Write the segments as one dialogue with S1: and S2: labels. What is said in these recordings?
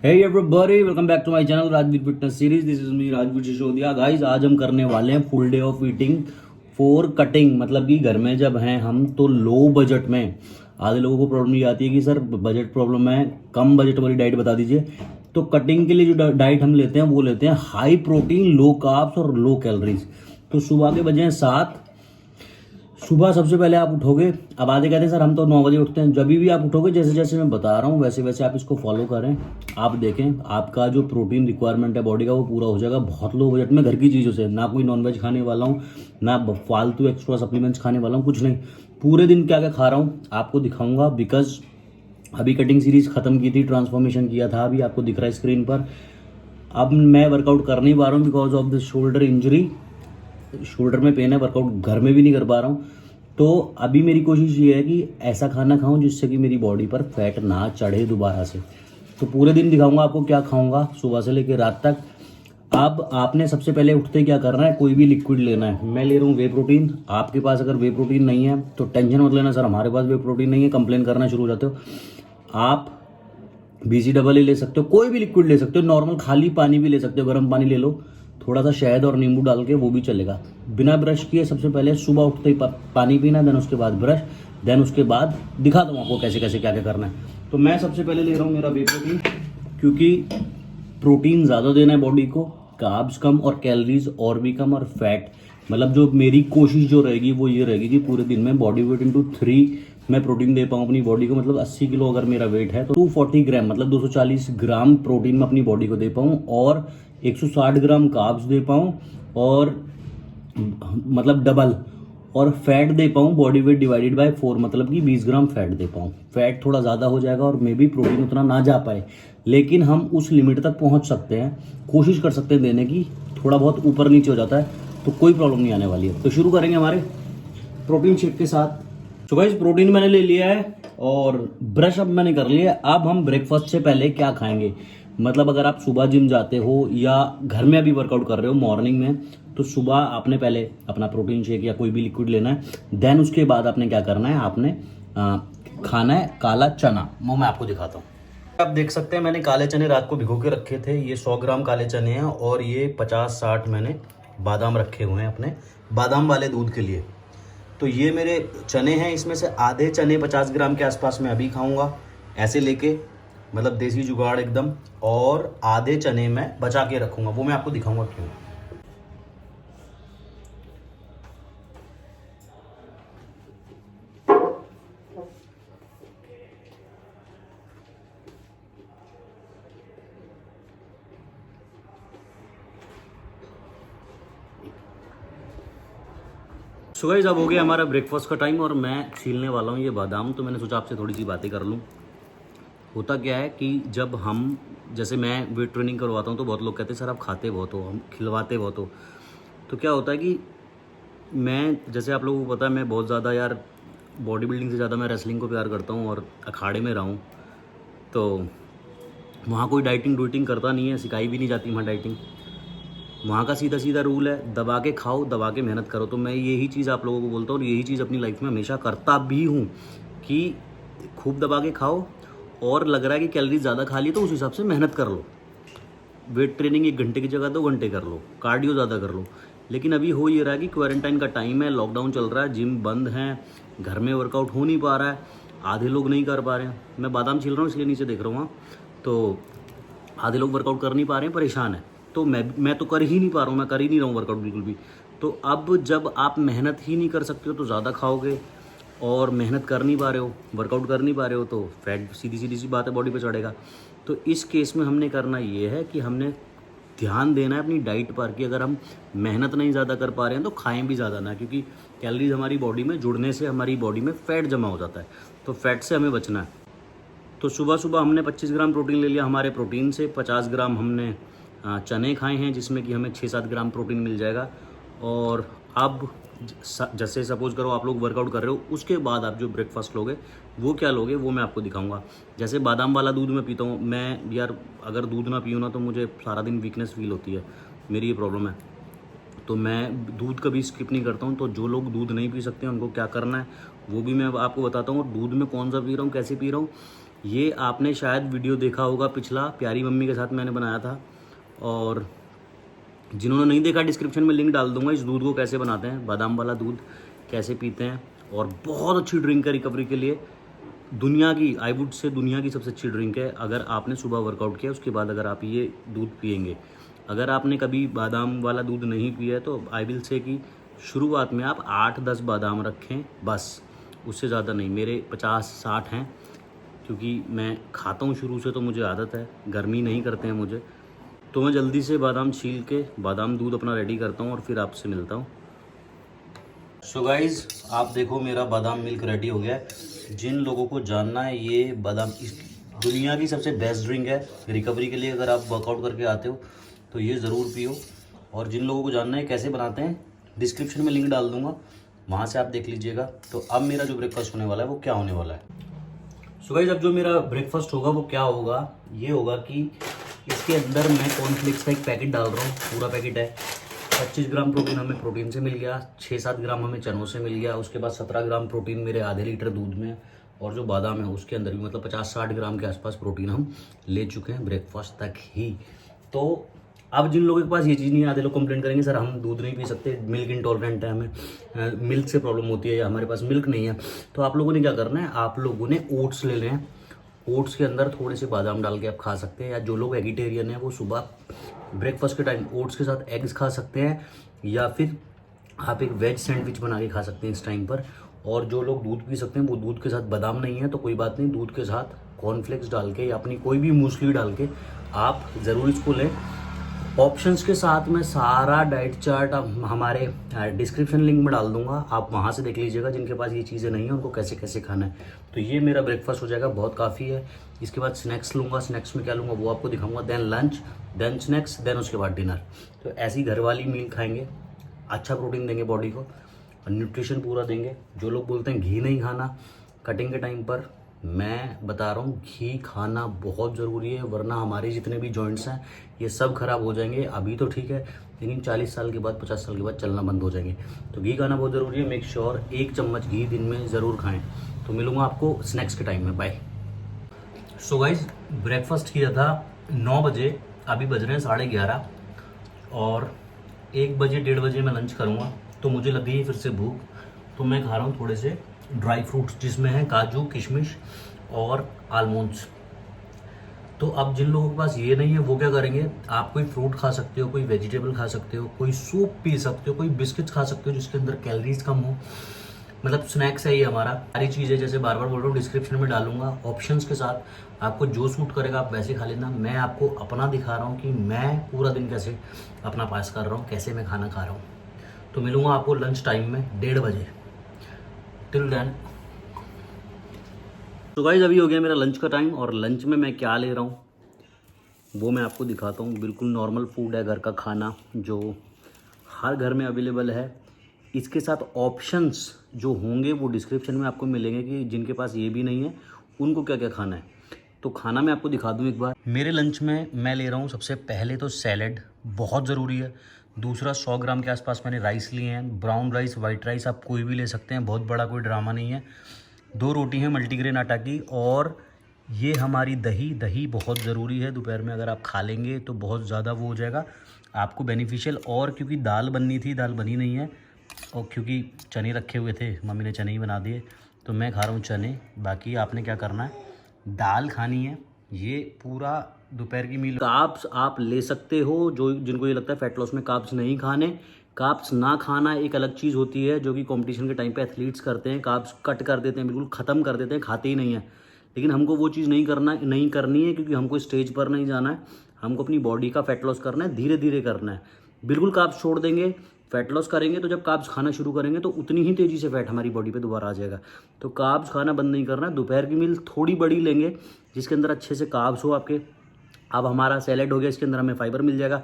S1: Hey everybody, welcome back to my channel Rajveer Fitness Series. This is me Rajveer Shishodia. Guys, आज हम करने वाले हैं full day of eating for cutting. मतलब कि घर में जब हैं हम तो लो बजट में, आधे लोगों को प्रॉब्लम ये आती है कि सर बजट प्रॉब्लम है, कम बजट वाली डाइट बता दीजिए। तो कटिंग के लिए जो डाइट हम लेते हैं वो लेते हैं हाई प्रोटीन, लो कार्ब्स और लो कैलोरीज। तो सुबह के बजे हैं 7। सुबह सबसे पहले आप उठोगे। अब आधे कहते हैं सर हम तो 9 बजे उठते हैं। जब भी आप उठोगे जैसे जैसे मैं बता रहा हूँ वैसे वैसे आप इसको फॉलो करें। आप देखें आपका जो प्रोटीन रिक्वायरमेंट है बॉडी का वो पूरा हो जाएगा बहुत लो बजट में, घर की चीज़ों से। ना कोई नॉनवेज खाने वाला हूँ, ना फालतू एक्स्ट्रा सप्लीमेंट्स खाने वाला हूँ, कुछ नहीं। पूरे दिन क्या क्या खा रहा हूँ आपको दिखाऊंगा। बिकॉज अभी कटिंग सीरीज खत्म की थी, ट्रांसफॉर्मेशन किया था, अभी आपको दिख रहा है स्क्रीन पर। अब मैं वर्कआउट कर नहीं पा रहा हूँ because of the shoulder injury. Shoulder में पेन है, वर्कआउट घर में भी नहीं कर पा रहा हूँ। तो अभी मेरी कोशिश ये है कि ऐसा खाना खाऊं जिससे कि मेरी बॉडी पर फैट ना चढ़े दोबारा से। तो पूरे दिन दिखाऊंगा आपको क्या खाऊंगा सुबह से लेकर रात तक। अब आपने सबसे पहले उठते क्या करना है, कोई भी लिक्विड लेना है। मैं ले रहा हूँ वे प्रोटीन। आपके पास अगर वे प्रोटीन नहीं है तो टेंशन मत लेना, सर हमारे पास वे प्रोटीन नहीं है, कंप्लेन करना शुरू हो जाते हो। आप BCAA ले सकते हो, कोई भी लिक्विड ले सकते हो, नॉर्मल खाली पानी भी ले सकते हो, गर्म पानी ले लो, थोड़ा सा शहद और नींबू डाल के वो भी चलेगा। बिना ब्रश किए सबसे पहले सुबह उठते ही पानी पीना, देन उसके बाद ब्रश, देन उसके बाद दिखाता हूँ आपको कैसे कैसे क्या क्या करना है। तो मैं सबसे पहले ले रहा हूँ मेरा वे प्रोटीन, क्योंकि प्रोटीन ज़्यादा देना है बॉडी को, कार्ब्स कम और कैलोरीज और भी कम और फैट। मतलब जो मेरी कोशिश जो रहेगी वो ये रहेगी कि पूरे दिन में बॉडी वेट इंटू 3 मैं प्रोटीन दे पाऊँ अपनी बॉडी को। मतलब 80 किलो अगर मेरा वेट है तो 240 ग्राम मतलब 240 ग्राम प्रोटीन मैं अपनी बॉडी को दे पाऊँ और 160 ग्राम कार्ब्स दे पाऊँ और मतलब डबल, और फैट दे पाऊँ बॉडी वेट डिवाइडेड बाय 4 मतलब कि 20 ग्राम फैट दे पाऊँ। फैट थोड़ा ज़्यादा हो जाएगा और मे बी प्रोटीन उतना ना जा पाए, लेकिन हम उस लिमिट तक पहुँच सकते हैं, कोशिश कर सकते हैं देने की। थोड़ा बहुत ऊपर नीचे हो जाता है तो कोई प्रॉब्लम नहीं आने वाली है। तो शुरू करेंगे हमारे प्रोटीन शेक के साथ। तो गाइस प्रोटीन मैंने ले लिया है और ब्रश अब मैंने कर लिया है। अब हम ब्रेकफास्ट से पहले क्या खाएंगे, मतलब अगर आप सुबह जिम जाते हो या घर में अभी वर्कआउट कर रहे हो मॉर्निंग में, तो सुबह आपने पहले अपना प्रोटीन शेक या कोई भी लिक्विड लेना है। देन उसके बाद आपने क्या करना है, आपने खाना है काला चना। वो मैं आपको दिखाता हूँ। आप देख सकते हैं मैंने काले चने रात को भिगो के रखे थे। ये 100 ग्राम काले चने हैं और ये 50-60 मैंने बादाम रखे हुए हैं अपने बादाम वाले दूध के लिए। तो ये मेरे चने हैं, इसमें से आधे चने 50 ग्राम के आसपास मैं अभी खाऊंगा ऐसे लेके, मतलब देसी जुगाड़ एकदम, और आधे चने मैं बचा के रखूंगा, वो मैं आपको दिखाऊंगा क्यों। सो गाइस अब हो गया हमारा ब्रेकफास्ट का टाइम और मैं छीलने वाला हूँ ये बादाम। तो मैंने सोचा आपसे थोड़ी सी बातें कर लूँ। होता क्या है कि जब हम, जैसे मैं वेट ट्रेनिंग करवाता हूँ तो बहुत लोग कहते हैं सर आप खाते बहुत हो, हम खिलवाते बहुत हो। तो क्या होता है कि मैं, जैसे आप लोगों को पता है, मैं बहुत ज़्यादा यार बॉडी बिल्डिंग से ज़्यादा मैं रेसलिंग को प्यार करता हूँ और अखाड़े में रहा हूँ। तो वहाँ कोई डाइटिंग डूइटिंग करता नहीं है, सिखाई भी नहीं जाती वहाँ डाइटिंग। वहाँ का सीधा सीधा रूल है, दबा के खाओ, दबा के मेहनत करो। तो मैं यही चीज़ आप लोगों को बोलता हूँ और यही चीज़ अपनी लाइफ में हमेशा करता भी हूँ कि खूब दबा के खाओ, और लग रहा है कि कैलोरी ज़्यादा खा ली तो उस हिसाब से मेहनत कर लो। वेट ट्रेनिंग 1 घंटे की जगह 2 घंटे कर लो, कार्डियो ज़्यादा कर लो। लेकिन अभी हो ये रहा है कि क्वारंटाइन का टाइम है, लॉकडाउन चल रहा है, जिम बंद है, घर में वर्कआउट हो नहीं पा रहा है, आधे लोग नहीं कर पा रहे हैं। मैं बादाम छील रहा हूँ इसलिए नीचे देख रहा हूँ, तो आधे लोग वर्कआउट कर नहीं पा रहे हैं, परेशान है। तो मैं तो कर ही नहीं पा रहा हूँ, मैं कर ही नहीं रहा हूँ वर्कआउट बिल्कुल भी। तो अब जब आप मेहनत ही नहीं कर सकते हो तो ज़्यादा खाओगे, और मेहनत कर नहीं पा रहे हो, वर्कआउट कर नहीं पा रहे हो, तो फैट सीधी सीधी सी बात है बॉडी पे चढ़ेगा। तो इस केस में हमने करना ये है कि हमने ध्यान देना है अपनी डाइट पर कि अगर हम मेहनत नहीं ज़्यादा कर पा रहे हैं तो खाएं भी ज़्यादा ना, क्योंकि कैलोरीज हमारी बॉडी में जुड़ने से हमारी बॉडी में फ़ैट जमा हो जाता है, तो फैट से हमें बचना है। तो सुबह सुबह हमने 25 ग्राम प्रोटीन ले लिया हमारे प्रोटीन से, 50 ग्राम हमने चने खाए हैं जिसमें कि हमें 6-7 ग्राम प्रोटीन मिल जाएगा। और अब जैसे सपोज करो आप लोग वर्कआउट कर रहे हो, उसके बाद आप जो ब्रेकफास्ट लोगे वो क्या लोगे वो मैं आपको दिखाऊंगा। जैसे बादाम वाला दूध मैं पीता हूँ, मैं यार अगर दूध ना पीऊँ ना तो मुझे सारा दिन वीकनेस फील होती है, मेरी ये प्रॉब्लम है। तो मैं दूध कभी स्किप नहीं करता हूँ। तो जो लोग दूध नहीं पी सकते हैं उनको क्या करना है वो भी मैं आपको बताता हूँ, और दूध में कौन सा पी रहा हूँ, कैसे पी रहा हूँ, ये आपने शायद वीडियो देखा होगा पिछला, प्यारी मम्मी के साथ मैंने बनाया था। और जिन्होंने नहीं देखा डिस्क्रिप्शन में लिंक डाल दूंगा। इस दूध को कैसे बनाते हैं, बादाम वाला दूध कैसे पीते हैं, और बहुत अच्छी ड्रिंक है रिकवरी के लिए। दुनिया की, आई वुड से दुनिया की सबसे अच्छी ड्रिंक है। अगर आपने सुबह वर्कआउट किया उसके बाद अगर आप ये दूध पिएंगे, अगर आपने कभी बादाम वाला दूध नहीं पिया है तो आई विल से कि शुरुआत में आप 8-10 बादाम रखें बस, उससे ज़्यादा नहीं। मेरे 50-60 हैं, क्योंकि मैं खाता हूँ शुरू से तो मुझे आदत है, गर्मी नहीं करते हैं मुझे। तो मैं जल्दी से बादाम छील के बादाम दूध अपना रेडी करता हूँ और फिर आपसे मिलता हूँ। सो गाइज़, आप देखो मेरा बादाम मिल्क रेडी हो गया है। जिन लोगों को जानना है ये बादाम इस दुनिया की सबसे बेस्ट ड्रिंक है रिकवरी के लिए, अगर आप वर्कआउट करके आते हो तो ये ज़रूर पियो। और जिन लोगों को जानना है कैसे बनाते हैं, डिस्क्रिप्शन में लिंक डाल दूँगा, वहाँ से आप देख लीजिएगा। तो अब मेरा जो ब्रेकफास्ट होने वाला है वो क्या होने वाला है। सो गाइस, अब जो मेरा ब्रेकफास्ट होगा वो क्या होगा, ये होगा कि इसके अंदर मैं कॉर्नफ्लेक्स का एक पैकेट डाल रहा हूँ, पूरा पैकेट है। 25 ग्राम प्रोटीन हमें प्रोटीन से मिल गया, 6-7 ग्राम हमें चनों से मिल गया, उसके बाद 17 ग्राम प्रोटीन मेरे आधे लीटर दूध में, और जो बादाम है उसके अंदर भी मतलब 50-60 ग्राम के आसपास प्रोटीन हम ले चुके हैं ब्रेकफास्ट तक ही। तो अब जिन लोगों के पास ये चीज़ नहीं है, आधे लोग कंप्लेंट करेंगे सर हम दूध नहीं पी सकते, मिल्क इंटॉलरेंट है, हमें मिल्क से प्रॉब्लम होती है या हमारे पास मिल्क नहीं है। तो आप लोगों ने क्या करना है, आप लोगों ने ओट्स ले लें। ओट्स के अंदर थोड़े से बादाम डाल के आप खा सकते हैं, या जो लोग वेजिटेरियन हैं वो सुबह ब्रेकफास्ट के टाइम ओट्स के साथ एग्स खा सकते हैं, या फिर आप एक वेज सैंडविच बना के खा सकते हैं इस टाइम पर। और जो लोग दूध पी सकते हैं वो दूध के साथ बादाम नहीं है तो कोई बात नहीं, दूध के साथ कॉर्नफ्लेक्स डाल के या अपनी कोई भी मूसली डाल के आप ज़रूर इसको लें। ऑप्शंस के साथ मैं सारा डाइट चार्ट हमारे डिस्क्रिप्शन लिंक में डाल दूंगा, आप वहाँ से देख लीजिएगा जिनके पास ये चीज़ें नहीं है उनको कैसे कैसे खाना है। तो ये मेरा ब्रेकफास्ट हो जाएगा, बहुत काफ़ी है। इसके बाद स्नैक्स लूँगा, स्नैक्स में क्या लूँगा वो आपको दिखाऊंगा, then lunch, then snacks, then उसके बाद डिनर। तो ऐसी घर वाली मील खाएंगे, अच्छा प्रोटीन देंगे बॉडी को और न्यूट्रिशन पूरा देंगे। जो लोग बोलते हैं घी नहीं खाना कटिंग के टाइम पर, मैं बता रहा हूँ घी खाना बहुत ज़रूरी है, वरना हमारे जितने भी जॉइंट्स हैं ये सब खराब हो जाएंगे। अभी तो ठीक है, लेकिन 40 साल के बाद 50 साल के बाद चलना बंद हो जाएंगे। तो घी खाना बहुत ज़रूरी है, मेक श्योर 1 चम्मच घी दिन में ज़रूर खाएं। तो मिलूँगा आपको स्नैक्स के टाइम में, बाय। सो गाइज, ब्रेकफास्ट किया था 9 बजे, अभी बज रहे हैं 11:30, और 1 बजे 1:30 बजे मैं लंच करूँगा। तो मुझे लग गई फिर से भूख, तो मैं खा रहा हूँ थोड़े से ड्राई फ्रूट्स जिसमें है काजू, किशमिश और आलमंड्स। तो अब जिन लोगों के पास ये नहीं है वो क्या करेंगे, आप कोई फ्रूट खा सकते हो, कोई वेजिटेबल खा सकते हो, कोई सूप पी सकते हो, कोई बिस्किट्स खा सकते हो जिसके अंदर कैलोरीज कम हो। मतलब स्नैक्स है ये हमारा। सारी चीज़ें जैसे बार बार बोल रहा हूँ डिस्क्रिप्शन में डालूंगा ऑप्शंस के साथ, आपको जो सूट करेगा आप वैसे खा लेना। मैं आपको अपना दिखा रहा हूँ कि मैं पूरा दिन कैसे अपना पास कर रहा हूँ, कैसे मैं खाना खा रहा हूँ। तो मिलूंगा आपको लंच टाइम में 1:30 बजे। टिल देन, तो गाइस अभी हो गया मेरा लंच का टाइम, और लंच में मैं क्या ले रहा हूँ वो मैं आपको दिखाता हूँ। बिल्कुल नॉर्मल फूड है, घर का खाना जो हर घर में अवेलेबल है। इसके साथ ऑप्शंस जो होंगे वो डिस्क्रिप्शन में आपको मिलेंगे कि जिनके पास ये भी नहीं है उनको क्या क्या खाना है। तो खाना मैं आपको दिखा दूँ एक बार। मेरे लंच में मैं ले रहा हूँ सबसे पहले तो सैलेड, बहुत ज़रूरी है। दूसरा 100 ग्राम के आसपास मैंने राइस लिए हैं, ब्राउन राइस, वाइट राइस आप कोई भी ले सकते हैं, बहुत बड़ा कोई ड्रामा नहीं है। 2 रोटी हैं मल्टीग्रेन आटा की, और ये हमारी दही बहुत ज़रूरी है। दोपहर में अगर आप खा लेंगे तो बहुत ज़्यादा वो हो जाएगा आपको बेनिफिशियल। और क्योंकि दाल बननी थी, दाल बनी नहीं है, और क्योंकि चने रखे हुए थे, मम्मी ने चने ही बना दिए, तो मैं खा रहा हूँ चने। बाकी आपने क्या करना है, दाल खानी है। ये पूरा दोपहर की मील। कार्ब्स आप ले सकते हो, जो जिनको ये लगता है फैट लॉस में कार्ब्स नहीं खाने। कार्ब्स ना खाना एक अलग चीज़ होती है, जो कि कंपटीशन के टाइम पे एथलीट्स करते हैं, कार्ब्स कट कर देते हैं, बिल्कुल ख़त्म कर देते हैं, खाते ही नहीं है। लेकिन हमको वो चीज़ नहीं करनी है, क्योंकि हमको स्टेज पर नहीं जाना है, हमको अपनी बॉडी का फैट लॉस करना है, धीरे धीरे करना है। बिल्कुल कार्ब्स छोड़ देंगे, फैट लॉस करेंगे तो जब कार्ब्स खाना शुरू करेंगे तो उतनी ही तेज़ी से फैट हमारी बॉडी पे दोबारा आ जाएगा। तो कार्ब्स खाना बंद नहीं करना है। दोपहर की मील थोड़ी बड़ी लेंगे जिसके अंदर अच्छे से कार्ब्स हो आपके। अब हमारा सैलेड हो गया, इसके अंदर हमें फाइबर मिल जाएगा।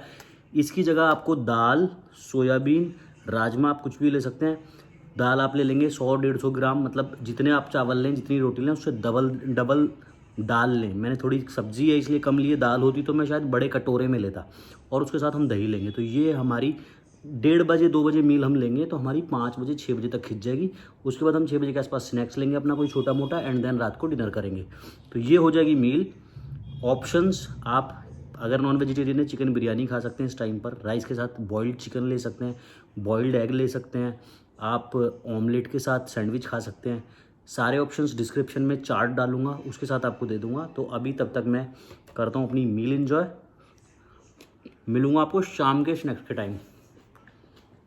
S1: इसकी जगह आपको दाल, सोयाबीन, राजमा, आप कुछ भी ले सकते हैं। दाल आप ले लेंगे 100-150 ग्राम, मतलब जितने आप चावल लें, जितनी रोटी लें उससे डबल दाल लें। मैंने थोड़ी सब्जी है इसलिए कम लिए, दाल होती तो मैं शायद बड़े कटोरे में लेता। और उसके साथ हम दही लेंगे। तो ये हमारी 1:30 2 बजे मील हम लेंगे तो हमारी 5 बजे 6 बजे तक खिंच जाएगी। उसके बाद हम 6 बजे के आसपास स्नैक्स लेंगे अपना कोई छोटा मोटा, एंड देन रात को डिनर करेंगे। तो ये हो जाएगी मील। ऑप्शंस, आप अगर नॉन वेजिटेरियन है चिकन बिरयानी खा सकते हैं इस टाइम पर, राइस के साथ बॉइल्ड चिकन ले सकते हैं, बॉइल्ड एग ले सकते हैं, आप ऑमलेट के साथ सैंडविच खा सकते हैं। सारे ऑप्शंस डिस्क्रिप्शन में चार्ट डालूंगा, उसके साथ आपको दे दूंगा। तो अभी तब तक मैं करता हूँ अपनी मील एंजॉय, मिलूंगा आपको शाम के स्नैक्स के टाइम।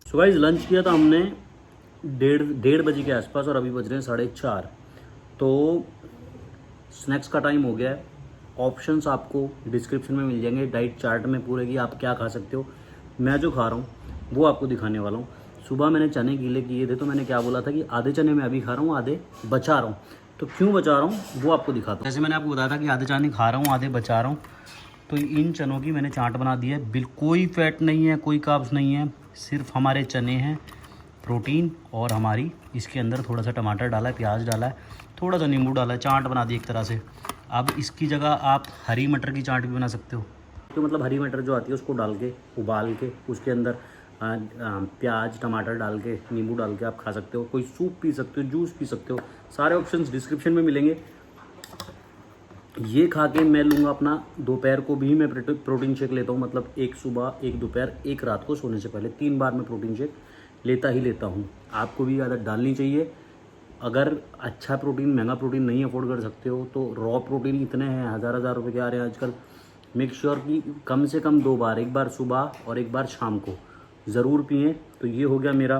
S1: सो गाइस, लंच किया था हमने 1:30 बजे के आसपास और अभी बज रहे हैं 4:30। तो स्नैक्स का टाइम हो गया है। ऑप्शंस आपको डिस्क्रिप्शन में मिल जाएंगे, डाइट चार्ट में पूरे की आप क्या खा सकते हो। मैं जो खा रहा हूँ वो आपको दिखाने वाला हूँ। सुबह मैंने चने गीले किए थे तो मैंने क्या बोला था कि आधे चने मैं अभी खा रहा हूँ, आधे बचा रहा हूँ। तो क्यों बचा रहा हूँ वो आपको दिखाता हूँ। जैसे मैंने आपको बताया था कि आधे चने खा रहा हूँ, आधे बचा रहा हूँ। तो इन चनों की मैंने चाट बना दी है। कोई फैट नहीं है, कोई कार्ब्स नहीं है, सिर्फ हमारे चने हैं, प्रोटीन, और हमारी इसके अंदर थोड़ा सा टमाटर डाला है, प्याज डाला है, थोड़ा सा नींबू डाला है, चाट बना दी एक तरह से। अब इसकी जगह आप हरी मटर की चाट भी बना सकते हो। तो मतलब हरी मटर जो आती है उसको डाल के उबाल के उसके अंदर प्याज टमाटर डाल के नींबू डाल के आप खा सकते हो। कोई सूप पी सकते हो, जूस पी सकते हो। सारे ऑप्शंस डिस्क्रिप्शन में मिलेंगे। ये खा के मैं लूँगा अपना दोपहर को भी मैं प्रोटीन शेक लेता हूँ। मतलब एक सुबह, एक दोपहर, एक रात को सोने से पहले 3 बार मैं प्रोटीन शेक लेता ही लेता हूँ। आपको भी आदत डालनी चाहिए। अगर अच्छा प्रोटीन, महंगा प्रोटीन नहीं अफोर्ड कर सकते हो तो रॉ प्रोटीन इतने हैं, हज़ार रुपये के आ रहे हैं आजकल। मेक श्योर कि कम से कम 2 बार, एक बार सुबह और एक बार शाम को ज़रूर पिएँ। तो ये हो गया मेरा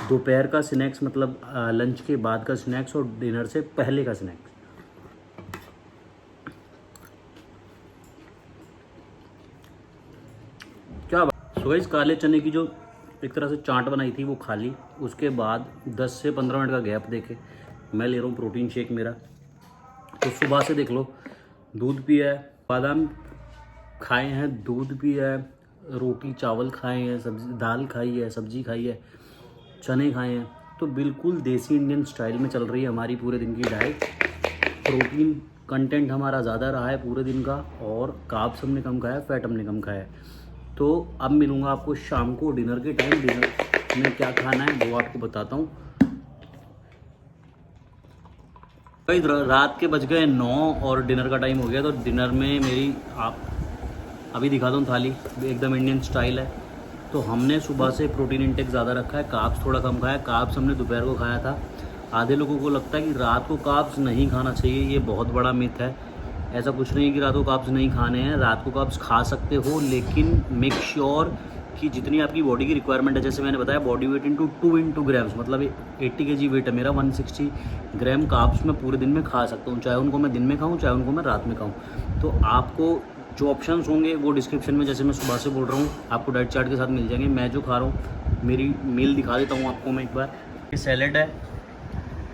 S1: दोपहर का स्नैक्स, मतलब लंच के बाद का स्नैक्स और डिनर से पहले का स्नैक्स। क्या बात। सो गाइस, काले चने की जो एक तरह से चाट बनाई थी वो खा ली। उसके बाद 10 से 15 मिनट का गैप देके मैं ले रहा हूँ प्रोटीन शेक मेरा। तो सुबह से देख लो, दूध पिया है, बादाम खाए हैं, दूध पिया है, रोटी चावल खाए हैं, सब्जी दाल खाई है, सब्जी खाई है, चने खाए हैं। तो बिल्कुल देसी इंडियन स्टाइल में चल रही है हमारी पूरे दिन की डाइट। प्रोटीन कंटेंट हमारा ज़्यादा रहा है पूरे दिन का, और कार्ब्स हमने कम खाया है, फैट हमने कम खाया है। तो अब मिलूँगा आपको शाम को डिनर के टाइम। डिनर में क्या खाना है वो आपको बताता हूँ। भाई रात के बज गए 9 और डिनर का टाइम हो गया। तो डिनर में मेरी आप अभी दिखाता हूँ थाली, एकदम इंडियन स्टाइल है। तो हमने सुबह से प्रोटीन इंटेक ज़्यादा रखा है, कार्ब्स थोड़ा कम खाया। कार्ब्स हमने दोपहर को खाया था। आधे लोगों को लगता है कि रात को कार्ब्स नहीं खाना चाहिए, ये बहुत बड़ा मिथ है। ऐसा कुछ नहीं है कि रात को कार्ब्स नहीं खाने हैं, रात को कार्ब्स खा सकते हो, लेकिन मेक श्योर कि जितनी आपकी बॉडी की रिक्वायरमेंट है। जैसे मैंने बताया, बॉडी वेट इंटू 2 ग्राम्स, मतलब 80 kg वेट है मेरा, 160 ग्राम कार्ब्स मैं पूरे दिन में खा सकता हूँ, चाहे उनको मैं दिन में खाऊँ चाहे उनको मैं रात में खाऊँ। तो आपको जो ऑप्शंस होंगे वो डिस्क्रिप्शन में, जैसे मैं सुबह से बोल रहा हूँ, आपको डाइट चार्ट के साथ मिल जाएंगे। मैं जो खा रहा हूँ, मेरी मील दिखा देता हूँ आपको मैं एक बार। ये सैलेड है,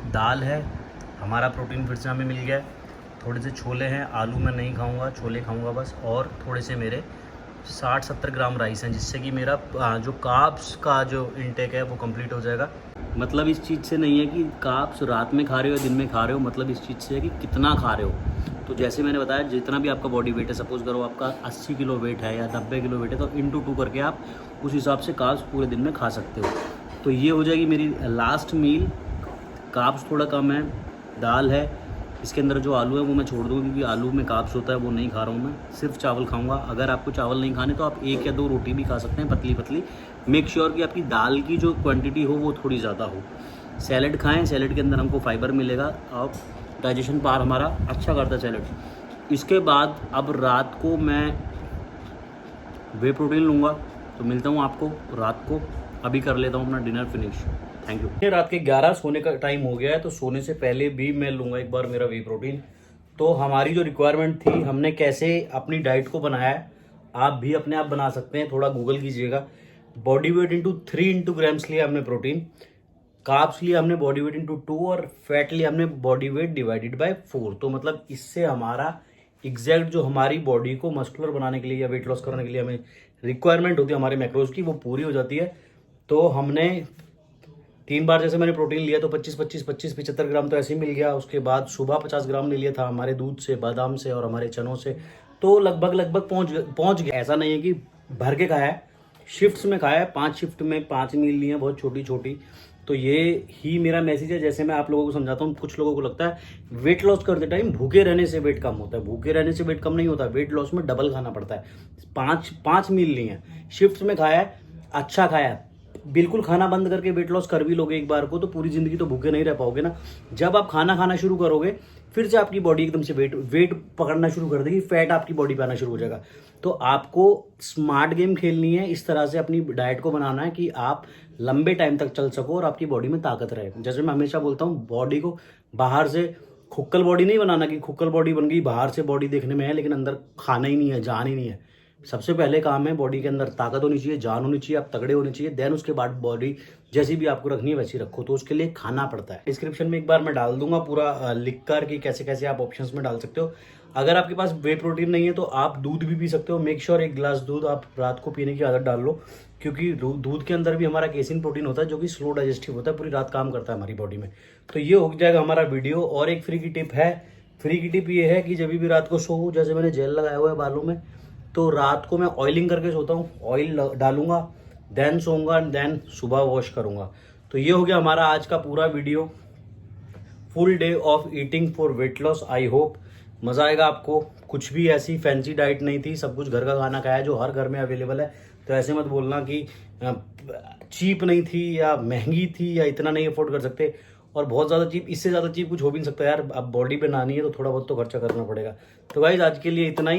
S1: दाल है, हमारा प्रोटीन फिर से हमें मिल गया है, थोड़े से छोले हैं, आलू मैं नहीं खाऊंगा, छोले खाऊंगा बस, और थोड़े से मेरे 60-70 ग्राम राइस हैं, जिससे कि मेरा जो कार्ब्स का जो इनटेक है वो कंप्लीट हो जाएगा। मतलब इस चीज़ से नहीं है कि कार्ब्स रात में खा रहे हो या दिन में खा रहे हो, मतलब इस चीज़ से है कि कितना खा रहे हो। तो जैसे मैंने बताया, जितना भी आपका बॉडी वेट है, सपोज करो आपका 80 किलो वेट है या 90 किलो वेट है, तो इंटू 2 करके आप उस हिसाब से कार्ब्स पूरे दिन में खा सकते हो। तो ये हो जाएगी मेरी लास्ट मील। कार्ब्स थोड़ा कम है, दाल है, इसके अंदर जो आलू है वो मैं छोड़ दूँगा क्योंकि आलू में कार्ब्स होता है, वो नहीं खा रहा हूँ मैं, सिर्फ चावल खाऊंगा। अगर आपको चावल नहीं खाने तो आप 1 या 2 रोटी भी खा सकते हैं, पतली पतली। मेक श्योर कि आपकी दाल की जो क्वांटिटी हो वो थोड़ी ज़्यादा हो। सैलेड खाएं, सैलेड के अंदर हमको फाइबर मिलेगा और डाइजेशन पार हमारा अच्छा करता है सैलेड। इसके बाद अब रात को मैं वे प्रोटीन लूँगा। तो मिलता हूँ आपको रात को। अभी कर लेता हूँ अपना डिनर फिनिश। Thank you. रात के 11 सोने का टाइम हो गया है, तो सोने से पहले भी मैं लूँगा एक बार मेरा वे प्रोटीन। तो हमारी जो रिक्वायरमेंट थी, हमने कैसे अपनी डाइट को बनाया है, आप भी अपने आप बना सकते हैं, थोड़ा गूगल कीजिएगा। बॉडी वेट इंटू 3 ग्राम्स लिया हमने प्रोटीन, कार्ब्स लिया हमने बॉडी वेट इंटू 2, और फैट लिया हमने बॉडी वेट डिवाइडेड बाय 4। तो मतलब इससे हमारा एग्जैक्ट जो हमारी बॉडी को मस्कुलर बनाने के लिए या वेट लॉस करने के लिए हमें रिक्वायरमेंट होती है हमारे मैक्रोज की, वो पूरी हो जाती है। तो हमने 3 बार जैसे मैंने प्रोटीन लिया तो 25-75 ग्राम तो ऐसे ही मिल गया। उसके बाद सुबह 50 ग्राम ले लिया था हमारे दूध से, बादाम से और हमारे चनों से, तो लगभग पहुंच गया। ऐसा नहीं है कि भर के खाया है, शिफ्ट्स में खाया है, 5 शिफ्ट में 5 मील ली है, बहुत छोटी छोटी। तो ये ही मेरा मैसेज है। जैसे मैं आप लोगों को समझाता हूँ, कुछ लोगों को लगता है वेट लॉस करते टाइम भूखे रहने से वेट कम होता है। भूखे रहने से वेट कम नहीं होता, वेट लॉस में डबल खाना पड़ता है। 5 मील ली है, शिफ्ट्स में खाया है, अच्छा खाया है। बिल्कुल खाना बंद करके वेट लॉस कर भी लोगे एक बार को तो पूरी जिंदगी तो भूखे नहीं रह पाओगे ना। जब आप खाना खाना शुरू करोगे फिर से आपकी बॉडी एकदम से वेट पकड़ना शुरू कर देगी, फैट आपकी बॉडी पे आना शुरू हो जाएगा। तो आपको स्मार्ट गेम खेलनी है, इस तरह से अपनी डाइट को बनाना है कि आप लंबे टाइम तक चल सको और आपकी बॉडी में ताकत रहे। जैसे मैं हमेशा बोलता हूँ, बॉडी को बाहर से खुक्कल बॉडी नहीं बनाना कि खुक्कल बॉडी बन गई, बाहर से बॉडी देखने में है लेकिन अंदर खाना ही नहीं है, जान ही नहीं है। सबसे पहले काम है बॉडी के अंदर ताकत होनी चाहिए, जान होनी चाहिए, आप तगड़े होने चाहिए। देन उसके बाद बॉडी जैसी भी आपको रखनी है वैसी रखो। तो उसके लिए खाना पड़ता है। डिस्क्रिप्शन में एक बार मैं डाल दूंगा पूरा लिख कर कि कैसे कैसे आप ऑप्शंस में डाल सकते हो। अगर आपके पास वे प्रोटीन नहीं है तो आप दूध भी पी सकते हो। मेक श्योर 1 गिलास दूध आप रात को पीने की आदत डाल लो, क्योंकि दूध के अंदर भी हमारा केसिन प्रोटीन होता है जो कि स्लो डाइजेस्टिव होता है, पूरी रात काम करता है हमारी बॉडी में। तो ये हो जाएगा हमारा वीडियो। और एक फ्री की टिप है, फ्री की टिप ये है कि जब भी रात को सो, जैसे मैंने जेल लगाया हुआ है बालों में, तो रात को मैं ऑयलिंग करके सोता हूँ, ऑयल डालूंगा, देन सोऊंगा, देन सुबह वॉश करूंगा। तो ये हो गया हमारा आज का पूरा video, full day of eating for weight loss. I hope मज़ा आएगा आपको। कुछ भी ऐसी फैंसी डाइट नहीं थी, सब कुछ घर का खाना खाया जो हर घर में अवेलेबल है। तो ऐसे मत बोलना कि चीप नहीं थी या महंगी थी या इतना नहीं अफोर्ड कर सकते। और बहुत ज़्यादा चीप, इससे ज़्यादा चीप कुछ हो भी नहीं सकता यार। अब बॉडी बनानी है तो थोड़ा बहुत तो खर्चा करना पड़ेगा। तो गाइज आज के लिए इतना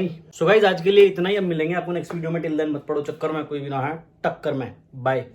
S1: ही। अब मिलेंगे आपको नेक्स्ट वीडियो में। टिल देन मत पड़ो चक्कर में, कोई भी ना है टक्कर में। बाय।